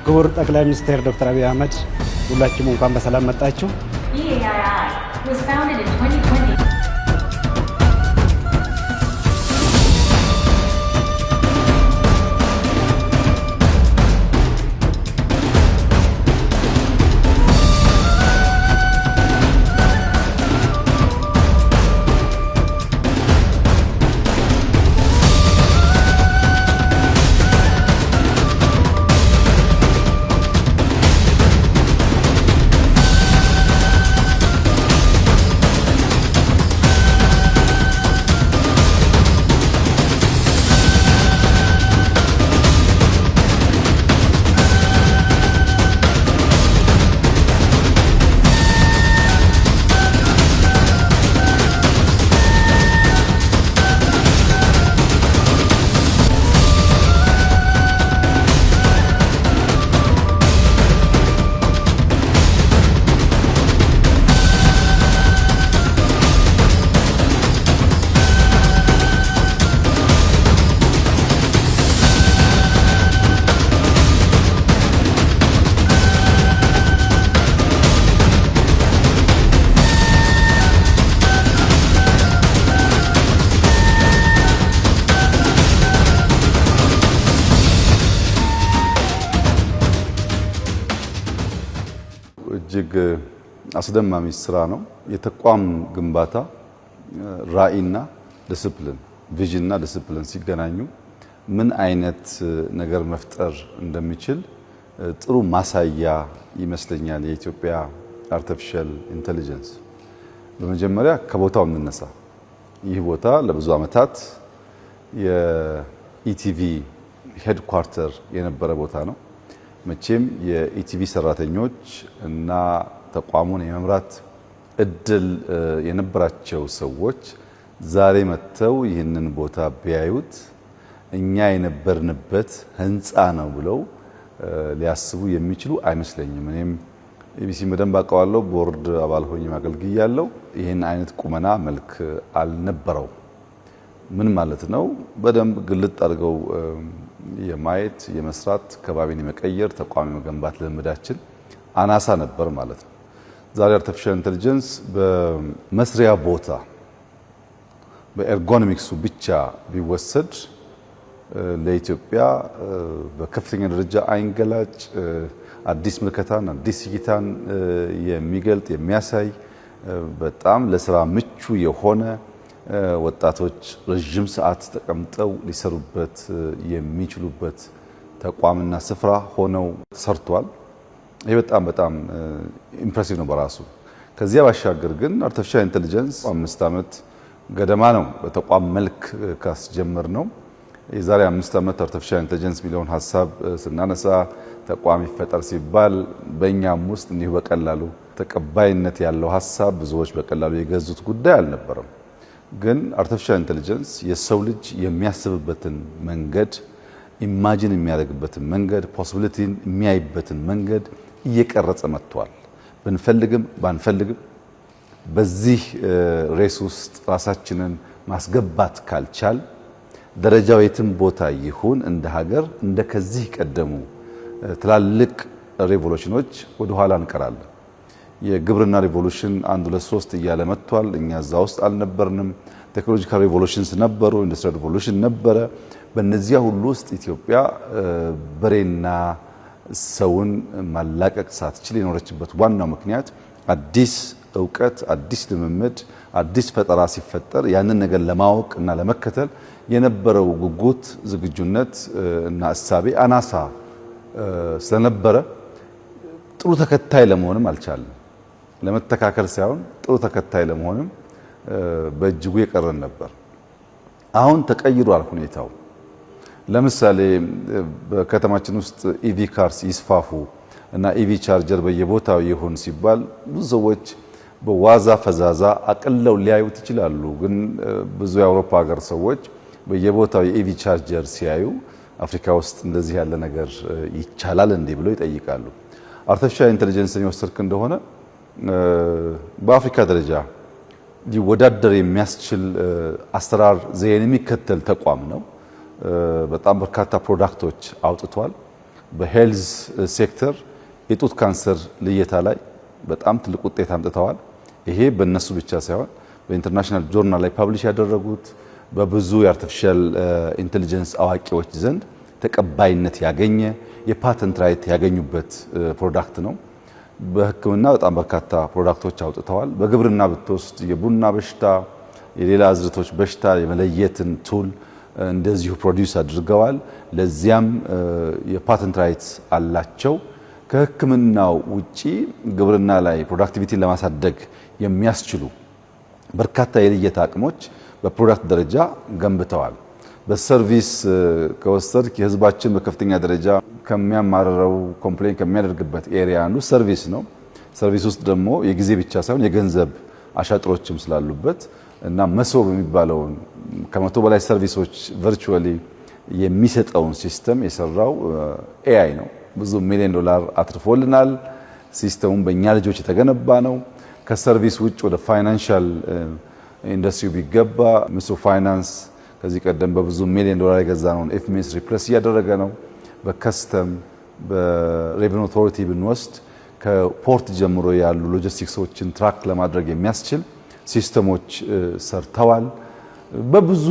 ክቡር ጠቅላይ ሚኒስትር ዶክተር አብይ አህመድ ሁላችሁም እንኳን በሰላም መጣችሁ። EAII was founded in 2020. እጅግ አስደማሚ ስራ ነው። የተቋም ግንባታ ራዕይና ዲሲፕሊን ቪዥንና ዲሲፕሊን ሲገናኙ ምን አይነት ነገር መፍጠር እንደሚችል ጥሩ ማሳያ ይመስለኛል የኢትዮጵያ አርቲፊሻል ኢንተለጀንስ። በመጀመሪያ ከቦታው እንነሳ። ይህ ቦታ ለብዙ ዓመታት የኢቲቪ ሄድኳርተር የነበረ ቦታ ነው። መቼም የኢቲቪ ሰራተኞች እና ተቋሙን የመምራት እድል የነበራቸው ሰዎች ዛሬ መጥተው ይህንን ቦታ ቢያዩት እኛ የነበርንበት ህንፃ ነው ብለው ሊያስቡ የሚችሉ አይመስለኝም። እኔም ኢቢሲ በደንብ አውቀዋለሁ፣ ቦርድ አባል ሆኜ አገልግያለሁ። ይህን አይነት ቁመና መልክ አልነበረው። ምን ማለት ነው? በደንብ ግልጥ አድርገው የማየት የመስራት ከባቢን የመቀየር ተቋም የመገንባት ልምዳችን አናሳ ነበር ማለት ነው። ዛሬ አርቲፊሻል ኢንተለጀንስ በመስሪያ ቦታ በኤርጎኖሚክሱ ብቻ ቢወሰድ ለኢትዮጵያ በከፍተኛ ደረጃ አይንገላጭ አዲስ ምልከታን አዲስ እይታን የሚገልጥ የሚያሳይ በጣም ለስራ ምቹ የሆነ ወጣቶች ረጅም ሰዓት ተቀምጠው ሊሰሩበት የሚችሉበት ተቋምና ስፍራ ሆነው ተሰርቷል። ይሄ በጣም ኢምፕሬሲቭ ነው በራሱ። ከዚያ ባሻገር ግን አርቲፊሻል ኢንተለጀንስ 5 ዓመት ገደማ ነው በተቋም መልክ ካስጀመር ነው። የዛሬ 5 ዓመት አርቲፊሻል ኢንተለጀንስ የሚለውን ሀሳብ ስናነሳ ተቋም ይፈጠር ሲባል በእኛም ውስጥ እንዲሁ በቀላሉ ተቀባይነት ያለው ሀሳብ ብዙዎች በቀላሉ የገዙት ጉዳይ አልነበረም። ግን አርቲፊሻል ኢንተለጀንስ የሰው ልጅ የሚያስብበትን መንገድ ኢማጂን የሚያደርግበትን መንገድ ፖሲቢሊቲን የሚያይበትን መንገድ እየቀረጸ መጥቷል። ብንፈልግም ባንፈልግም በዚህ ሬስ ውስጥ ራሳችንን ማስገባት ካልቻል ደረጃው የትም ቦታ ይሁን እንደ ሀገር እንደ ከዚህ ቀደሙ ትላልቅ ሬቮሉሽኖች ወደ ኋላ እንቀራለን። የግብርና ሪቮሉሽን 1 2 3 እያለ መጥቷል። እኛ እዛ ውስጥ አልነበርንም። ቴክኖሎጂካል ሪቮሉሽንስ ነበሩ፣ ኢንዱስትሪያል ሪቮሉሽን ነበረ። በእነዚያ ሁሉ ውስጥ ኢትዮጵያ በሬና ሰውን ማላቀቅ ሳትችል የኖረችበት ዋናው ምክንያት አዲስ እውቀት፣ አዲስ ልምምድ፣ አዲስ ፈጠራ ሲፈጠር ያንን ነገር ለማወቅ እና ለመከተል የነበረው ጉጉት፣ ዝግጁነት እና እሳቤ አናሳ ስለነበረ ጥሩ ተከታይ ለመሆንም አልቻለም። ለመተካከል ሳይሆን ጥሩ ተከታይ ለመሆንም በእጅጉ የቀረን ነበር። አሁን ተቀይሯል ሁኔታው። ለምሳሌ በከተማችን ውስጥ ኢቪ ካርስ ይስፋፉ እና ኢቪ ቻርጀር በየቦታው ይሁን ሲባል ብዙ ሰዎች በዋዛ ፈዛዛ አቅለው ሊያዩት ይችላሉ። ግን ብዙ የአውሮፓ ሀገር ሰዎች በየቦታው የኢቪ ቻርጀር ሲያዩ አፍሪካ ውስጥ እንደዚህ ያለ ነገር ይቻላል እንዴ ብለው ይጠይቃሉ። አርቲፊሻል ኢንተለጀንስን የወሰድክ እንደሆነ በአፍሪካ ደረጃ ሊወዳደር የሚያስችል አሰራር ዘይን የሚከተል ተቋም ነው። በጣም በርካታ ፕሮዳክቶች አውጥቷል። በሄልዝ ሴክተር የጡት ካንሰር ልየታ ላይ በጣም ትልቅ ውጤት አምጥተዋል። ይሄ በእነሱ ብቻ ሳይሆን በኢንተርናሽናል ጆርናል ላይ ፐብሊሽ ያደረጉት በብዙ የአርቲፊሻል ኢንተለጀንስ አዋቂዎች ዘንድ ተቀባይነት ያገኘ የፓተንት ራይት ያገኙበት ፕሮዳክት ነው። በሕክምና በጣም በርካታ ፕሮዳክቶች አውጥተዋል። በግብርና ብትወስድ የቡና በሽታ፣ የሌላ አዝርቶች በሽታ የመለየትን ቱል እንደዚሁ ፕሮዲውስ አድርገዋል። ለዚያም የፓተንት ራይት አላቸው። ከሕክምናው ውጪ ግብርና ላይ ፕሮዳክቲቪቲን ለማሳደግ የሚያስችሉ በርካታ የልየታ አቅሞች በፕሮዳክት ደረጃ ገንብተዋል። በሰርቪስ ከወሰድክ የህዝባችን በከፍተኛ ደረጃ ከሚያማረረው ኮምፕሌን ከሚያደርግበት ኤሪያ አንዱ ሰርቪስ ነው። ሰርቪስ ውስጥ ደግሞ የጊዜ ብቻ ሳይሆን የገንዘብ አሻጥሮችም ስላሉበት እና መሶብ የሚባለውን ከመቶ በላይ ሰርቪሶች ቨርቹዋሊ የሚሰጠውን ሲስተም የሰራው ኤአይ ነው። ብዙ ሚሊዮን ዶላር አትርፎልናል። ሲስተሙም በእኛ ልጆች የተገነባ ነው። ከሰርቪስ ውጭ ወደ ፋይናንሻል ኢንዱስትሪ ቢገባ ሚኒስትሩ ፋይናንስ ከዚህ ቀደም በብዙ ሚሊዮን ዶላር የገዛነውን ኤፍኤምኤስ ሪፕሌስ እያደረገ ነው። በከስተም በሬቨኒው ኦቶሪቲ ብንወስድ ከፖርት ጀምሮ ያሉ ሎጂስቲክሶችን ትራክ ለማድረግ የሚያስችል ሲስተሞች ሰርተዋል። በብዙ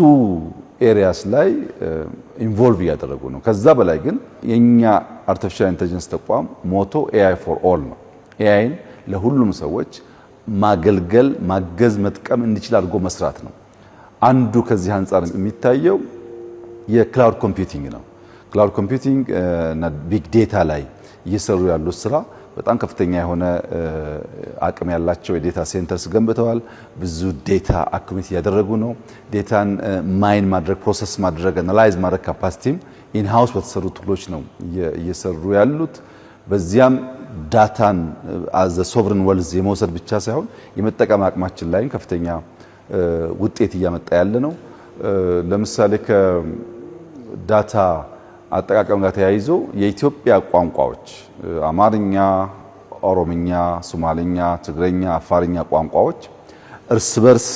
ኤሪያስ ላይ ኢንቮልቭ እያደረጉ ነው። ከዛ በላይ ግን የኛ አርቲፊሻል ኢንተለጀንስ ተቋም ሞቶ ኤአይ ፎር ኦል ነው። ኤአይን ለሁሉም ሰዎች ማገልገል፣ ማገዝ፣ መጥቀም እንዲችል አድርጎ መስራት ነው። አንዱ ከዚህ አንጻር የሚታየው የክላውድ ኮምፒውቲንግ ነው። ክላውድ ኮምፒውቲንግ እና ቢግ ዴታ ላይ እየሰሩ ያሉት ስራ በጣም ከፍተኛ የሆነ አቅም ያላቸው የዴታ ሴንተርስ ገንብተዋል። ብዙ ዴታ አኩሙሌት እያደረጉ ነው። ዴታን ማይን ማድረግ፣ ፕሮሰስ ማድረግ፣ አናላይዝ ማድረግ ካፓሲቲም ኢንሃውስ በተሰሩ ቱሎች ነው እየሰሩ ያሉት። በዚያም ዳታን አዘ ሶቨረን ወልዝ የመውሰድ ብቻ ሳይሆን የመጠቀም አቅማችን ላይም ከፍተኛ ውጤት እያመጣ ያለ ነው። ለምሳሌ ከዳታ አጠቃቀም ጋር ተያይዞ የኢትዮጵያ ቋንቋዎች አማርኛ፣ ኦሮምኛ፣ ሶማሊኛ፣ ትግረኛ፣ አፋርኛ ቋንቋዎች እርስ በርስ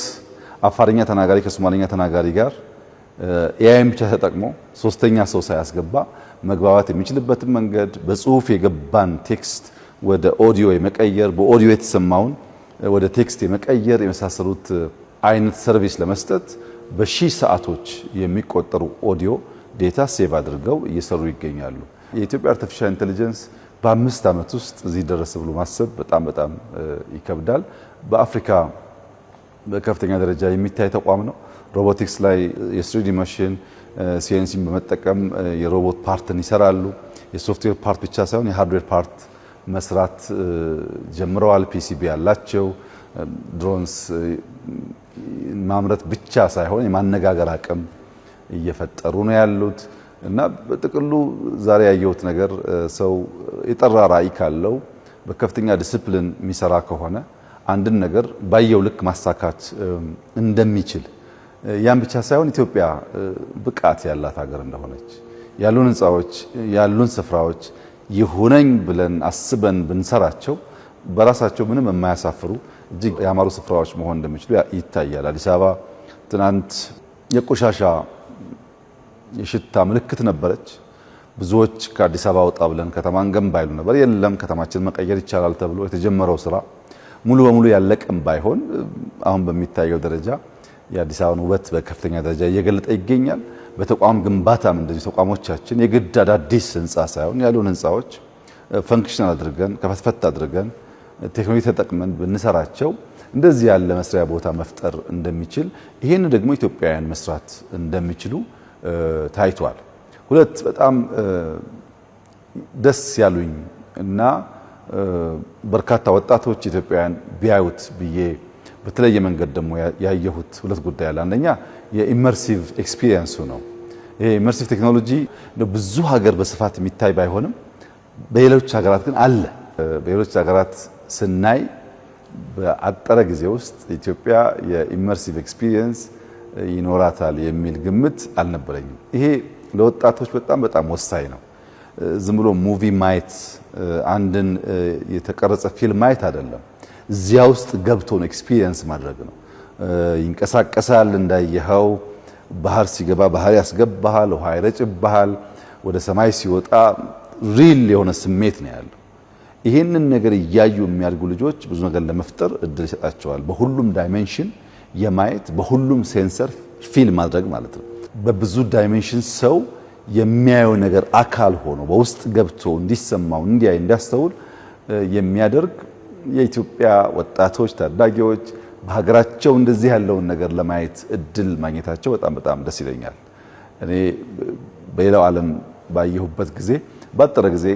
አፋርኛ ተናጋሪ ከሶማሊኛ ተናጋሪ ጋር ኤአይን ብቻ ተጠቅሞ ሶስተኛ ሰው ሳያስገባ መግባባት የሚችልበትን መንገድ በጽሁፍ የገባን ቴክስት ወደ ኦዲዮ የመቀየር በኦዲዮ የተሰማውን ወደ ቴክስት የመቀየር የመሳሰሉት አይነት ሰርቪስ ለመስጠት በሺህ ሰዓቶች የሚቆጠሩ ኦዲዮ ዴታ ሴቭ አድርገው እየሰሩ ይገኛሉ። የኢትዮጵያ አርቲፊሻል ኢንተለጀንስ በአምስት ዓመት ውስጥ እዚህ ደረሰ ብሎ ማሰብ በጣም ይከብዳል። በአፍሪካ በከፍተኛ ደረጃ የሚታይ ተቋም ነው። ሮቦቲክስ ላይ የስሪዲ ማሽን ሲኤንሲን በመጠቀም የሮቦት ፓርትን ይሰራሉ። የሶፍትዌር ፓርት ብቻ ሳይሆን የሃርድዌር ፓርት መስራት ጀምረዋል። ፒሲቢ ያላቸው ድሮንስ ማምረት ብቻ ሳይሆን የማነጋገር አቅም እየፈጠሩ ነው ያሉት እና በጥቅሉ ዛሬ ያየሁት ነገር ሰው የጠራ ራዕይ ካለው በከፍተኛ ዲሲፕሊን የሚሰራ ከሆነ አንድን ነገር ባየው ልክ ማሳካት እንደሚችል ያን ብቻ ሳይሆን ኢትዮጵያ ብቃት ያላት ሀገር እንደሆነች ያሉን ህንፃዎች ያሉን ስፍራዎች ይሁነኝ ብለን አስበን ብንሰራቸው በራሳቸው ምንም የማያሳፍሩ እጅግ ያማሩ ስፍራዎች መሆን እንደሚችሉ ይታያል። አዲስ አበባ ትናንት የቆሻሻ የሽታ ምልክት ነበረች። ብዙዎች ከአዲስ አበባ ወጣ ብለን ከተማን ገንባ ይሉ ነበር። የለም ከተማችን መቀየር ይቻላል ተብሎ የተጀመረው ስራ ሙሉ በሙሉ ያለቀም ባይሆን አሁን በሚታየው ደረጃ የአዲስ አበባን ውበት በከፍተኛ ደረጃ እየገለጠ ይገኛል። በተቋም ግንባታም እንደዚህ ተቋሞቻችን የግድ አዳዲስ ህንፃ ሳይሆን ያሉን ህንፃዎች ፈንክሽናል አድርገን ከፈትፈት አድርገን ቴክኖሎጂ ተጠቅመን ብንሰራቸው እንደዚህ ያለ መስሪያ ቦታ መፍጠር እንደሚችል ይሄን ደግሞ ኢትዮጵያውያን መስራት እንደሚችሉ ታይቷል። ሁለት በጣም ደስ ያሉኝ እና በርካታ ወጣቶች ኢትዮጵያውያን ቢያዩት ብዬ በተለየ መንገድ ደግሞ ያየሁት ሁለት ጉዳይ አለ። አንደኛ የኢመርሲቭ ኤክስፒሪየንሱ ነው። ይሄ ኢመርሲቭ ቴክኖሎጂ ብዙ ሀገር በስፋት የሚታይ ባይሆንም በሌሎች ሀገራት ግን አለ። በሌሎች ሀገራት ስናይ በአጠረ ጊዜ ውስጥ ኢትዮጵያ የኢመርሲቭ ኤክስፒሪየንስ ይኖራታል የሚል ግምት አልነበረኝም። ይሄ ለወጣቶች በጣም ወሳኝ ነው። ዝም ብሎ ሙቪ ማየት አንድን የተቀረጸ ፊልም ማየት አይደለም። እዚያ ውስጥ ገብቶ ነው ኤክስፒሪየንስ ማድረግ ነው። ይንቀሳቀሳል፣ እንዳየኸው ባህር ሲገባ ባህር ያስገባሃል፣ ውሃ ይረጭብሃል፣ ወደ ሰማይ ሲወጣ ሪል የሆነ ስሜት ነው ያለው። ይሄንን ነገር እያዩ የሚያድጉ ልጆች ብዙ ነገር ለመፍጠር እድል ይሰጣቸዋል። በሁሉም ዳይሜንሽን የማየት በሁሉም ሴንሰር ፊል ማድረግ ማለት ነው። በብዙ ዳይሜንሽን ሰው የሚያየው ነገር አካል ሆኖ በውስጥ ገብቶ እንዲሰማው እንዲያይ እንዲያስተውል የሚያደርግ የኢትዮጵያ ወጣቶች ታዳጊዎች በሀገራቸው እንደዚህ ያለውን ነገር ለማየት እድል ማግኘታቸው በጣም ደስ ይለኛል። እኔ በሌላው ዓለም ባየሁበት ጊዜ ባጠረ ጊዜ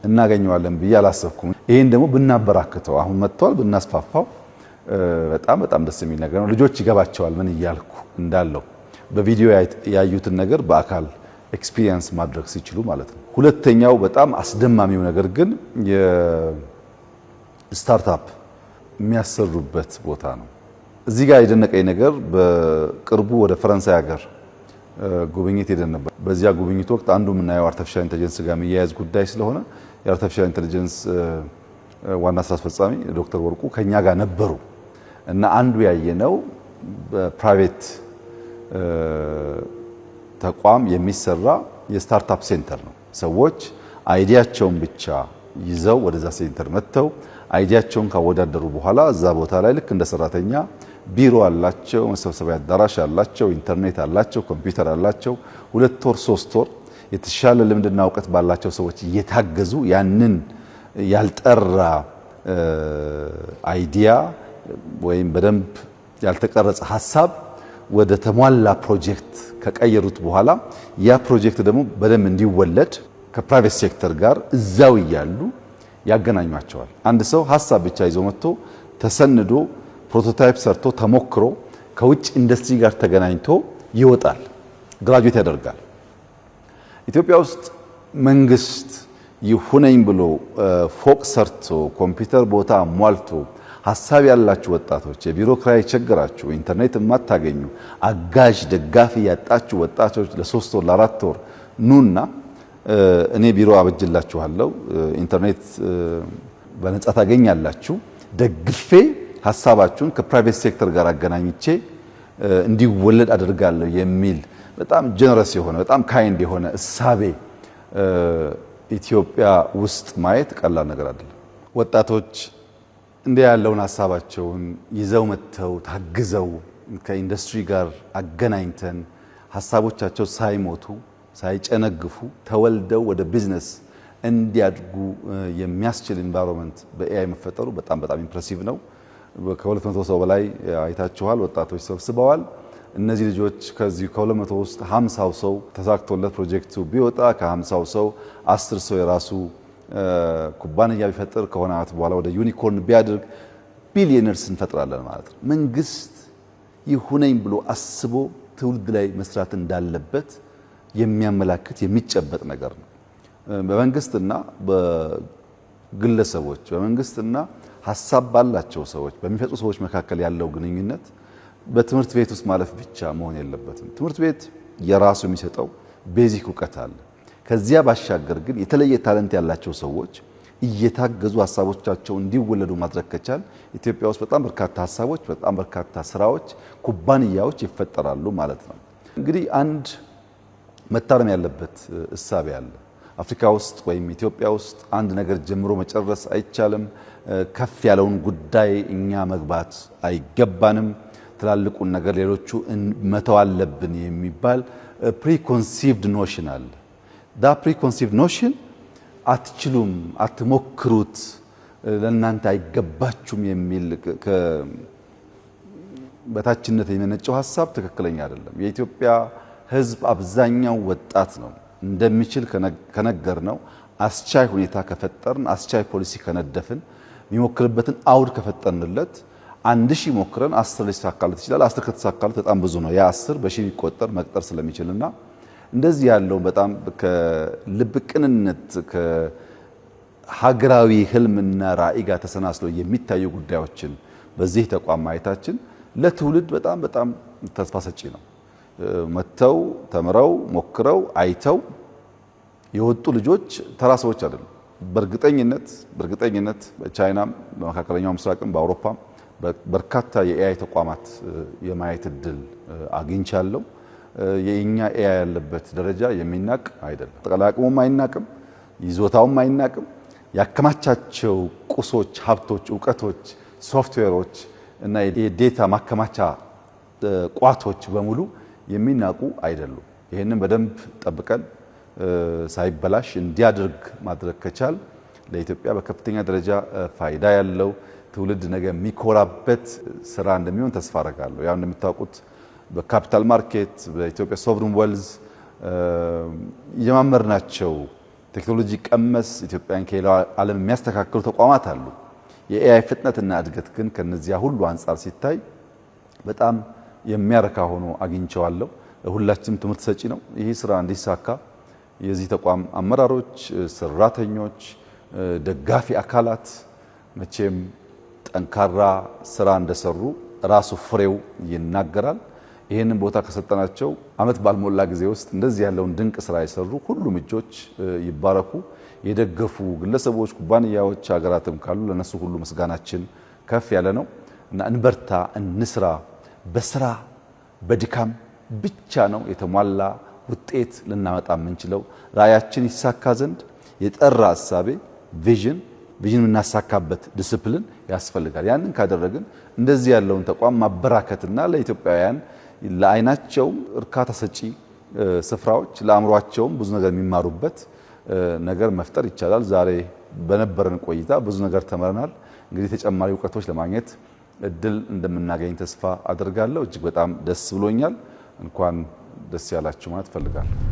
እናገኘዋለን ብዬ አላሰብኩም። ይሄን ደግሞ ብናበራክተው አሁን መጥቷል ብናስፋፋው በጣም ደስ የሚል ነገር ነው። ልጆች ይገባቸዋል ምን እያልኩ እንዳለው በቪዲዮ ያዩትን ነገር በአካል ኤክስፒሪየንስ ማድረግ ሲችሉ ማለት ነው። ሁለተኛው በጣም አስደማሚው ነገር ግን የስታርታፕ የሚያሰሩበት ቦታ ነው። እዚህ ጋር የደነቀኝ ነገር በቅርቡ ወደ ፈረንሳይ ሀገር ጉብኝት ሄደን ነበር። በዚያ ጉብኝት ወቅት አንዱ የምናየው አርቲፊሻል ኢንተለጀንስ ጋር የሚያያዝ ጉዳይ ስለሆነ የአርቲፊሻል ኢንተለጀንስ ዋና ስራ አስፈጻሚ ዶክተር ወርቁ ከኛ ጋር ነበሩ እና አንዱ ያየነው በፕራይቬት ተቋም የሚሰራ የስታርታፕ ሴንተር ነው። ሰዎች አይዲያቸውን ብቻ ይዘው ወደዛ ሴንተር መጥተው አይዲያቸውን ካወዳደሩ በኋላ እዛ ቦታ ላይ ልክ እንደ ሰራተኛ ቢሮ አላቸው፣ መሰብሰቢያ አዳራሽ አላቸው፣ ኢንተርኔት አላቸው፣ ኮምፒውተር አላቸው። 2 ወር 3 ወር የተሻለ ልምድና እውቀት ባላቸው ሰዎች እየታገዙ ያንን ያልጠራ አይዲያ ወይም በደንብ ያልተቀረጸ ሀሳብ ወደ ተሟላ ፕሮጀክት ከቀየሩት በኋላ ያ ፕሮጀክት ደግሞ በደንብ እንዲወለድ ከፕራይቬት ሴክተር ጋር እዛው እያሉ ያገናኟቸዋል። አንድ ሰው ሀሳብ ብቻ ይዞ መጥቶ ተሰንዶ ፕሮቶታይፕ ሰርቶ ተሞክሮ ከውጭ ኢንዱስትሪ ጋር ተገናኝቶ ይወጣል፣ ግራጁዌት ያደርጋል። ኢትዮጵያ ውስጥ መንግስት ይሁነኝ ብሎ ፎቅ ሰርቶ ኮምፒውተር ቦታ ሟልቶ ሀሳብ ያላችሁ ወጣቶች፣ የቢሮ ክራይ ቸግራችሁ፣ ኢንተርኔት የማታገኙ አጋዥ ደጋፊ ያጣችሁ ወጣቶች ለ3 ወር ለ4 ወር ኑና እኔ ቢሮ አበጅላችኋለሁ፣ ኢንተርኔት በነጻ ታገኛላችሁ፣ ደግፌ ሀሳባችሁን ከፕራይቬት ሴክተር ጋር አገናኝቼ እንዲወለድ አደርጋለሁ የሚል በጣም ጀነረስ የሆነ በጣም ካይንድ የሆነ እሳቤ ኢትዮጵያ ውስጥ ማየት ቀላል ነገር አይደለም። ወጣቶች እንዲህ ያለውን ሀሳባቸውን ይዘው መጥተው ታግዘው ከኢንዱስትሪ ጋር አገናኝተን ሀሳቦቻቸው ሳይሞቱ ሳይጨነግፉ ተወልደው ወደ ቢዝነስ እንዲያድጉ የሚያስችል ኢንቫይሮንመንት በኤአይ መፈጠሩ በጣም ኢምፕሬሲቭ ነው። ከ200 ሰው በላይ አይታችኋል፣ ወጣቶች ሰብስበዋል። እነዚህ ልጆች ከዚህ ከ200 ውስጥ 50 ሰው ተሳክቶለት ፕሮጀክቱ ቢወጣ ከ50 ሰው 10 ሰው የራሱ ኩባንያ ቢፈጥር ከሆነ ዓመት በኋላ ወደ ዩኒኮርን ቢያድርግ ቢሊየነርስ እንፈጥራለን ማለት ነው። መንግስት ይሁነኝ ብሎ አስቦ ትውልድ ላይ መስራት እንዳለበት የሚያመላክት የሚጨበጥ ነገር ነው። በመንግስትና በግለሰቦች በመንግስትና ሀሳብ ባላቸው ሰዎች በሚፈጥሩ ሰዎች መካከል ያለው ግንኙነት በትምህርት ቤት ውስጥ ማለፍ ብቻ መሆን የለበትም። ትምህርት ቤት የራሱ የሚሰጠው ቤዚክ እውቀት አለ። ከዚያ ባሻገር ግን የተለየ ታለንት ያላቸው ሰዎች እየታገዙ ሀሳቦቻቸው እንዲወለዱ ማድረግ ከቻል ኢትዮጵያ ውስጥ በጣም በርካታ ሀሳቦች፣ በጣም በርካታ ስራዎች፣ ኩባንያዎች ይፈጠራሉ ማለት ነው። እንግዲህ አንድ መታረም ያለበት እሳቤ አለ። አፍሪካ ውስጥ ወይም ኢትዮጵያ ውስጥ አንድ ነገር ጀምሮ መጨረስ አይቻልም። ከፍ ያለውን ጉዳይ እኛ መግባት አይገባንም። ትላልቁን ነገር ሌሎቹ መተው አለብን የሚባል ፕሪኮንሲቭድ ኖሽን አለ። ዳ ፕሪኮንሲቭድ ኖሽን አትችሉም፣ አትሞክሩት፣ ለእናንተ አይገባችሁም የሚል በታችነት የመነጨው ሀሳብ ትክክለኛ አይደለም። የኢትዮጵያ ሕዝብ አብዛኛው ወጣት ነው። እንደሚችል ከነገር ነው አስቻይ ሁኔታ ከፈጠርን አስቻይ ፖሊሲ ከነደፍን የሚሞክርበትን አውድ ከፈጠርንለት 1000 ሞክረን 10 ሊሳካለት ይችላል። 10 ከተሳካለት በጣም ብዙ ነው። ያ 10 በሺህ ሊቆጠር መቅጠር ስለሚችልና እንደዚህ ያለው በጣም ከልብ ቅንነት ከሀገራዊ ህልምና ራዕይ ጋር ተሰናስሎ የሚታዩ ጉዳዮችን በዚህ ተቋም ማየታችን ለትውልድ በጣም ተስፋ ሰጪ ነው። መተው ተምረው ሞክረው አይተው የወጡ ልጆች ተራ ሰዎች አይደሉም። በእርግጠኝነት በቻይናም በመካከለኛው ምስራቅም በአውሮፓም በርካታ የኤአይ ተቋማት የማየት እድል አግኝቻለሁ። የኛ ኤአይ ያለበት ደረጃ የሚናቅ አይደለም። ጠቅላላ አቅሙም አይናቅም። ይዞታውም አይናቅም። ያከማቻቸው ቁሶች፣ ሀብቶች፣ እውቀቶች፣ ሶፍትዌሮች እና የዴታ ማከማቻ ቋቶች በሙሉ የሚናቁ አይደሉም። ይህንን በደንብ ጠብቀን ሳይበላሽ እንዲያደርግ ማድረግ ከቻል ለኢትዮጵያ በከፍተኛ ደረጃ ፋይዳ ያለው ትውልድ ነገ የሚኮራበት ስራ እንደሚሆን ተስፋ አደርጋለሁ። ያው እንደምታውቁት በካፒታል ማርኬት በኢትዮጵያ ሶቨሪን ዌልዝ የጀማመርናቸው ቴክኖሎጂ ቀመስ ኢትዮጵያን ከሌላው ዓለም የሚያስተካክሉ ተቋማት አሉ። የኤአይ ፍጥነትና እድገት ግን ከነዚያ ሁሉ አንጻር ሲታይ በጣም የሚያረካ ሆኖ አግኝቼዋለሁ። ሁላችንም ትምህርት ሰጪ ነው። ይህ ስራ እንዲሳካ የዚህ ተቋም አመራሮች፣ ሰራተኞች፣ ደጋፊ አካላት መቼም ጠንካራ ስራ እንደሰሩ ራሱ ፍሬው ይናገራል። ይህንን ቦታ ከሰጠናቸው ዓመት ባልሞላ ጊዜ ውስጥ እንደዚህ ያለውን ድንቅ ስራ የሰሩ ሁሉም እጆች ይባረኩ። የደገፉ ግለሰቦች፣ ኩባንያዎች፣ ሀገራትም ካሉ ለነሱ ሁሉ ምስጋናችን ከፍ ያለ ነው እና እንበርታ፣ እንስራ። በስራ በድካም ብቻ ነው የተሟላ ውጤት ልናመጣ የምንችለው። ራዕያችን ይሳካ ዘንድ የጠራ ሐሳቤ ቪዥን የምናሳካበት ዲስፕሊን ያስፈልጋል። ያንን ካደረግን እንደዚህ ያለውን ተቋም ማበራከትና ለኢትዮጵያውያን ለዓይናቸውም እርካታ ሰጪ ስፍራዎች ለአእምሯቸውም ብዙ ነገር የሚማሩበት ነገር መፍጠር ይቻላል። ዛሬ በነበረን ቆይታ ብዙ ነገር ተምረናል። እንግዲህ ተጨማሪ እውቀቶች ለማግኘት እድል እንደምናገኝ ተስፋ አድርጋለሁ። እጅግ በጣም ደስ ብሎኛል። እንኳን ደስ ያላችሁ ማለት እፈልጋለሁ።